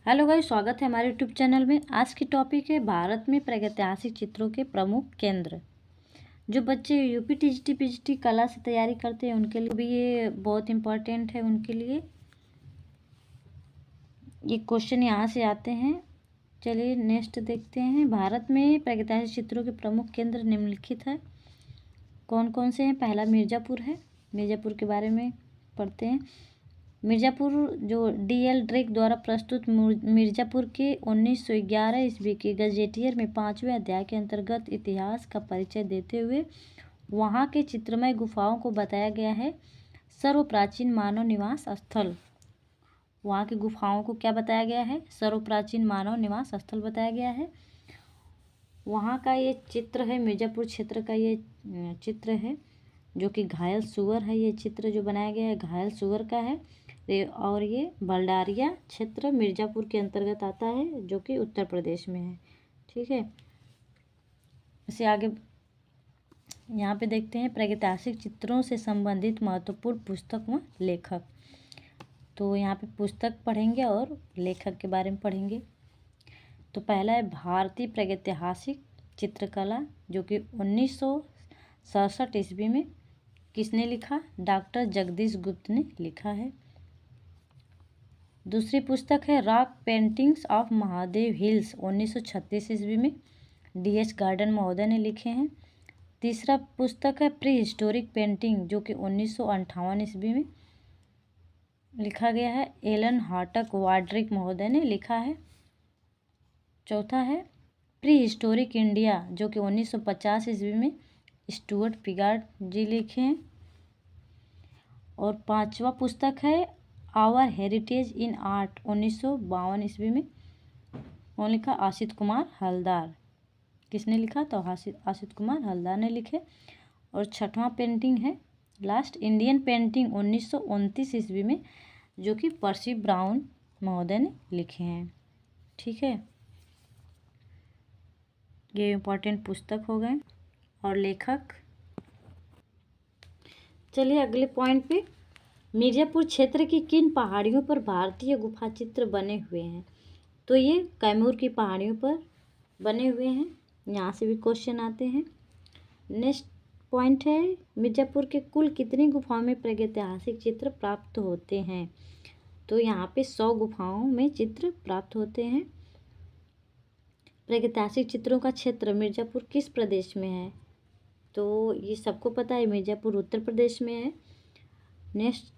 Hello guys, स्वागत है हमारे यूट्यूब चैनल में। आज की टॉपिक है भारत में प्रागैतिहासिक चित्रों के प्रमुख केंद्र। जो बच्चे यूपी टीजीटी पीजीटी कला से तैयारी करते हैं उनके लिए भी ये बहुत इम्पोर्टेंट है। उनके लिए ये क्वेश्चन यहाँ से आते हैं। चलिए नेक्स्ट देखते हैं। भारत में प्रागैतिहासिक चित्रों के प्रमुख केंद्र निम्नलिखित है। कौन कौन से हैं? पहला मिर्ज़ापुर है। मिर्ज़ापुर के बारे में पढ़ते हैं। मिर्ज़ापुर जो डी.एल. ड्रेक द्वारा प्रस्तुत मिर्ज़ापुर के 1911 ईस्वी के गजेटियर में 5वें अध्याय के अंतर्गत इतिहास का परिचय देते हुए वहाँ के चित्रमय गुफाओं को बताया गया है। सर्वप्राचीन मानव निवास स्थल। वहाँ की गुफाओं को क्या बताया गया है? सर्वप्राचीन मानव निवास स्थल बताया गया है। वहाँ का ये चित्र है, मिर्ज़ापुर क्षेत्र का ये चित्र है जो कि घायल सुअर है। ये चित्र जो बनाया गया है घायल सुअर का है और ये भंडारिया क्षेत्र मिर्ज़ापुर के अंतर्गत आता है जो कि उत्तर प्रदेश में है। ठीक है, इसे आगे यहाँ पे देखते हैं प्रागैतिहासिक चित्रों से संबंधित महत्वपूर्ण पुस्तक व लेखक। तो यहाँ पे पुस्तक पढ़ेंगे और लेखक के बारे में पढ़ेंगे। तो पहला है भारतीय प्रागैतिहासिक चित्रकला जो कि 1967 ईस्वी में किसने लिखा? डॉक्टर जगदीश गुप्त ने लिखा है। दूसरी पुस्तक है rock paintings of Mahadev hills 1936 ईस्वी में डी.एच. गार्डन महोदय ने लिखे हैं। तीसरा पुस्तक है प्री हिस्टोरिक पेंटिंग जो कि 1958 ईस्वी में लिखा गया है, एलन हार्टक वाड्रिक महोदय ने लिखा है। चौथा है प्री हिस्टोरिक इंडिया जो कि 1950 ईस्वी में स्टुअर्ट पिगार्ड जी लिखे हैं। और पांचवा पुस्तक है आवर हेरिटेज इन आर्ट 1952 ईस्वी में कौन लिखा? आशित कुमार हलदार। किसने लिखा? तो आशित कुमार हलदार ने लिखे। और छठवां पेंटिंग है लास्ट इंडियन पेंटिंग 1929 ईस्वी में जो कि पर्सी ब्राउन महोदय ने लिखे हैं। ठीक है, ये इम्पोर्टेंट पुस्तक हो गए और लेखक। चलिए अगले पॉइंट पे, मिर्ज़ापुर क्षेत्र की किन पहाड़ियों पर भारतीय गुफा चित्र बने हुए हैं? तो ये कैमूर की पहाड़ियों पर बने हुए हैं। यहाँ से भी क्वेश्चन आते हैं। नेक्स्ट पॉइंट है मिर्ज़ापुर के कुल कितनी गुफाओं में प्रागैतिहासिक चित्र प्राप्त होते हैं? तो यहाँ पे 100 गुफाओं में चित्र प्राप्त होते हैं। प्रागैतिहासिक चित्रों का क्षेत्र मिर्ज़ापुर किस प्रदेश में है? तो ये सबको पता है, मिर्ज़ापुर उत्तर प्रदेश में है। नेक्स्ट,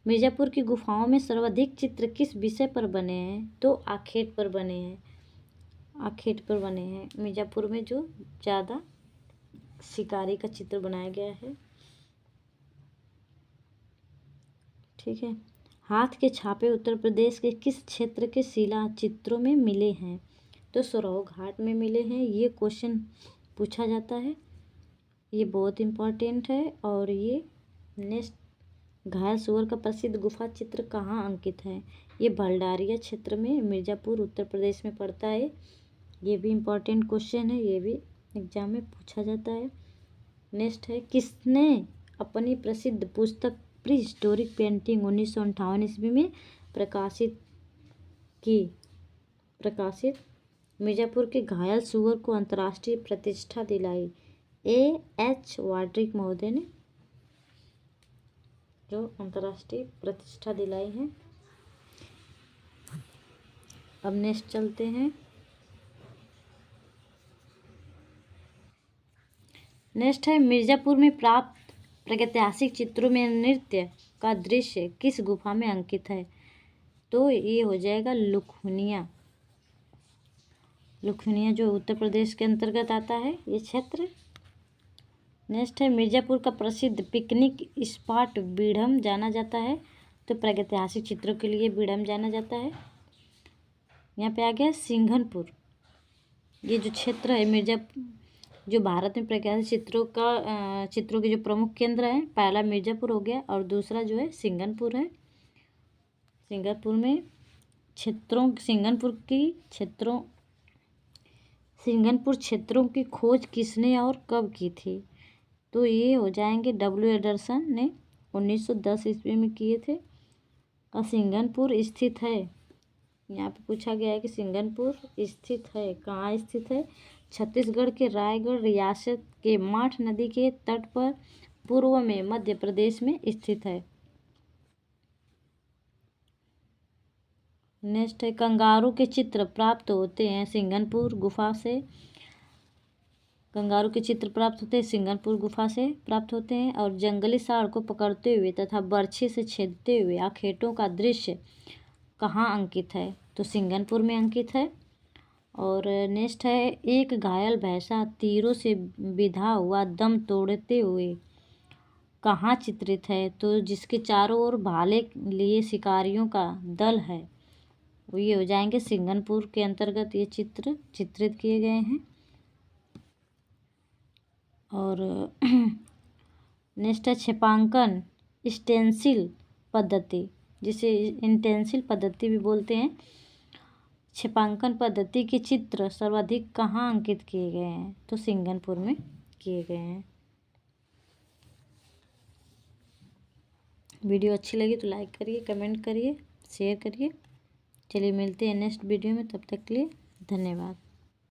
मिर्ज़ापुर की गुफाओं में सर्वाधिक चित्र किस विषय पर बने हैं? तो आखेट पर बने हैं। आखेट पर बने हैं मिर्ज़ापुर में, जो ज़्यादा शिकारी का चित्र बनाया गया है। ठीक है, हाथ के छापे उत्तर प्रदेश के किस क्षेत्र के शिला चित्रों में मिले हैं? तो सरोह घाट में मिले हैं। ये क्वेश्चन पूछा जाता है, ये बहुत इम्पोर्टेंट है। और ये नेक्स्ट, घायल सुअर का प्रसिद्ध गुफा चित्र कहाँ अंकित है? ये भंडारिया क्षेत्र में मिर्ज़ापुर उत्तर प्रदेश में पड़ता है। ये भी इम्पोर्टेंट क्वेश्चन है, ये भी एग्जाम में पूछा जाता है। नेक्स्ट है किसने अपनी प्रसिद्ध पुस्तक प्री हिस्टोरिक पेंटिंग 1958 ईस्वी में प्रकाशित मिर्ज़ापुर के घायल सुअर को अंतर्राष्ट्रीय प्रतिष्ठा दिलाई? A.H. वाड्रिक महोदय ने जो अंतर्राष्ट्रीय प्रतिष्ठा दिलाई है। अब नेक्स्ट चलते हैं। नेक्स्ट है मिर्ज़ापुर में प्राप्त प्रागैतिहासिक चित्रों में नृत्य का दृश्य किस गुफा में अंकित है? तो ये हो जाएगा लुखुनिया जो उत्तर प्रदेश के अंतर्गत आता है ये क्षेत्र। नेक्स्ट है मिर्ज़ापुर का प्रसिद्ध पिकनिक स्पॉट बीड़म जाना जाता है। तो प्रागैतिहासिक चित्रों के लिए बीड़म जाना जाता है। यहाँ पे आ गया सिंघनपुर। ये जो क्षेत्र है मिर्ज़ापुर, जो भारत में प्रागैतिहासिक चित्रों के जो प्रमुख केंद्र हैं, पहला मिर्ज़ापुर हो गया और दूसरा जो है सिंघनपुर है। सिंघनपुर क्षेत्रों की खोज किसने और कब की थी? तो ये हो जाएंगे W. एंडरसन ने 1910 ईस्वी में किए थे। और सिंघनपुर स्थित है यहाँ पे पूछा गया है कि सिंगनपुर स्थित है, कहाँ स्थित है? छत्तीसगढ़ के रायगढ़ रियासत के माठ नदी के तट पर पूर्व में मध्य प्रदेश में स्थित है। नेक्स्ट है, कंगारू के चित्र प्राप्त होते हैं सिंगनपुर गुफा से। कंगारू के चित्र प्राप्त होते हैं सिंगनपुर गुफा से प्राप्त होते हैं। और जंगली सांड को पकड़ते हुए तथा बर्छी से छेदते हुए आखेटों का दृश्य कहाँ अंकित है? तो सिंगनपुर में अंकित है। और नेक्स्ट है, एक घायल भैंसा तीरों से बिधा हुआ दम तोड़ते हुए कहाँ चित्रित है? तो जिसके चारों ओर भाले लिए शिकारियों का दल है, वो ये हो जाएंगे सिंगनपुर के अंतर्गत ये चित्र चित्रित किए गए हैं। और नेक्स्ट है, छेपांकन स्टेंसिल पद्धति, जिसे इंटेंसिल पद्धति भी बोलते हैं। छेपांकन पद्धति के चित्र सर्वाधिक कहाँ अंकित किए गए हैं? तो सिंगनपुर में किए गए हैं। वीडियो अच्छी लगी तो लाइक करिए, कमेंट करिए, शेयर करिए। चलिए मिलते हैं नेक्स्ट वीडियो में, तब तक के लिए धन्यवाद।